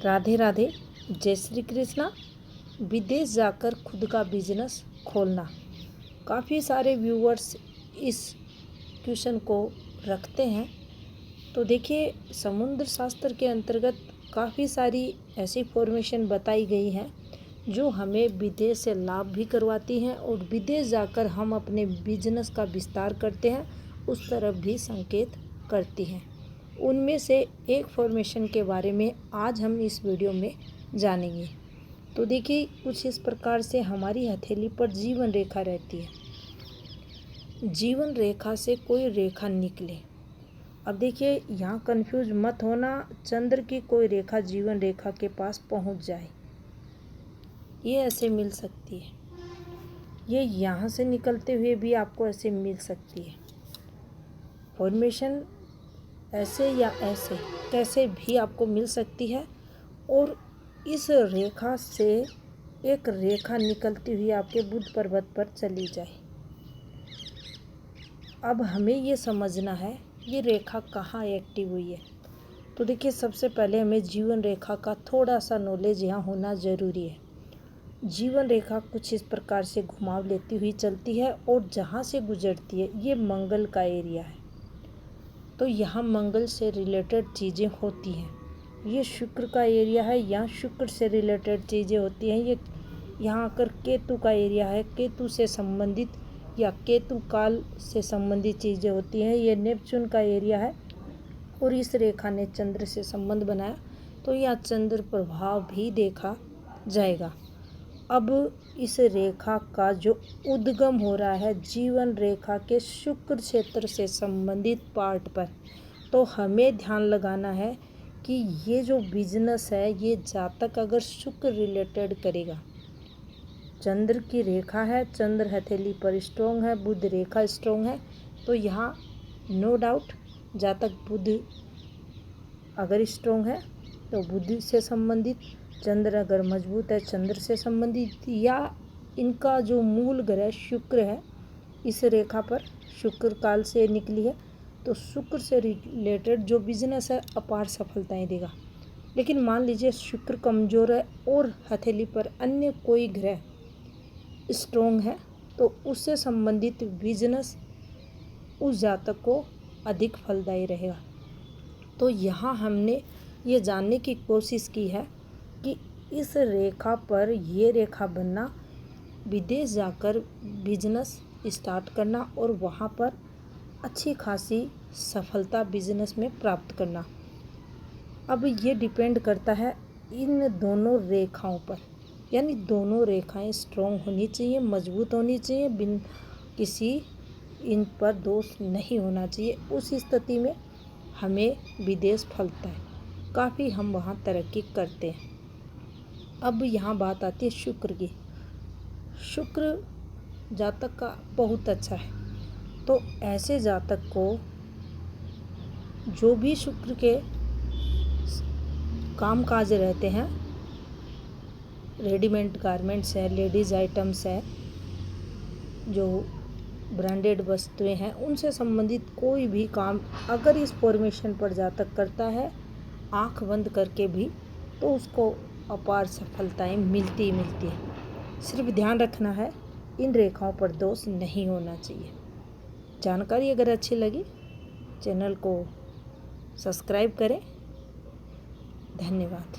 राधे राधे, जय श्री कृष्णा। विदेश जाकर खुद का बिजनेस खोलना, काफ़ी सारे व्यूअर्स इस क्वेश्चन को रखते हैं। तो देखिए, समुद्र शास्त्र के अंतर्गत काफ़ी सारी ऐसी फॉर्मेशन बताई गई हैं जो हमें विदेश से लाभ भी करवाती हैं और विदेश जाकर हम अपने बिजनेस का विस्तार करते हैं उस तरफ भी संकेत करती हैं। उनमें से एक फॉर्मेशन के बारे में आज हम इस वीडियो में जानेंगे। तो देखिए, कुछ इस प्रकार से हमारी हथेली पर जीवन रेखा रहती है। जीवन रेखा से कोई रेखा निकले। अब देखिए, यहाँ कंफ्यूज मत होना, चंद्र की कोई रेखा जीवन रेखा के पास पहुँच जाए, ये ऐसे मिल सकती है। ये यहाँ से निकलते हुए भी आपको ऐसे मिल सकती है। फॉर्मेशन ऐसे या ऐसे कैसे भी आपको मिल सकती है और इस रेखा से एक रेखा निकलती हुई आपके बुध पर्वत पर चली जाए। अब हमें ये समझना है ये रेखा कहाँ एक्टिव हुई है। तो देखिए, सबसे पहले हमें जीवन रेखा का थोड़ा सा नॉलेज यहाँ होना ज़रूरी है। जीवन रेखा कुछ इस प्रकार से घुमाव लेती हुई चलती है और जहाँ से गुजरती है ये मंगल का एरिया है। तो यहाँ मंगल से रिलेटेड चीज़ें होती हैं। ये शुक्र का एरिया है, यहाँ शुक्र से रिलेटेड चीज़ें होती हैं। ये यहाँ आकर केतु का एरिया है, केतु से संबंधित या केतु काल से संबंधित चीज़ें होती हैं। ये नेपच्यून का एरिया है और इस रेखा ने चंद्र से संबंध बनाया तो यहाँ चंद्र प्रभाव भी देखा जाएगा। अब इस रेखा का जो उद्गम हो रहा है जीवन रेखा के शुक्र क्षेत्र से संबंधित पार्ट पर, तो हमें ध्यान लगाना है कि ये जो बिजनेस है ये जातक अगर शुक्र रिलेटेड करेगा, चंद्र की रेखा है, चंद्र हथेली पर स्ट्रोंग है, बुध रेखा स्ट्रोंग है, तो यहाँ नो डाउट जातक बुध अगर स्ट्रोंग है तो बुध से संबंधित, चंद्र अगर मजबूत है चंद्र से संबंधित, या इनका जो मूल ग्रह शुक्र है इस रेखा पर शुक्र काल से निकली है तो शुक्र से रिलेटेड जो बिजनेस है अपार सफलताएं देगा। लेकिन मान लीजिए शुक्र कमज़ोर है और हथेली पर अन्य कोई ग्रह स्ट्रोंग है तो उससे संबंधित बिजनेस उस जातक को अधिक फलदायी रहेगा। तो यहाँ हमने ये जानने की कोशिश की है कि इस रेखा पर ये रेखा बनना, विदेश जाकर बिजनेस स्टार्ट करना और वहाँ पर अच्छी खासी सफलता बिजनेस में प्राप्त करना। अब ये डिपेंड करता है इन दोनों रेखाओं पर, यानी दोनों रेखाएं स्ट्रॉन्ग होनी चाहिए, मजबूत होनी चाहिए, बिन किसी इन पर दोष नहीं होना चाहिए। उस स्थिति में हमें विदेश फलता है, काफ़ी हम वहाँ तरक्की करते हैं। अब यहाँ बात आती है शुक्र की। शुक्र जातक का बहुत अच्छा है, तो ऐसे जातक को जो भी शुक्र के काम काज रहते हैं, रेडीमेड गारमेंट्स है, लेडीज़ आइटम्स है, जो ब्रांडेड वस्तुएं हैं, उनसे संबंधित कोई भी काम अगर इस फॉर्मेशन पर जातक करता है आंख बंद करके भी, तो उसको अपार सफलताएं मिलती ही मिलती है। सिर्फ ध्यान रखना है इन रेखाओं पर दोष नहीं होना चाहिए। जानकारी अगर अच्छी लगी चैनल को सब्सक्राइब करें। धन्यवाद।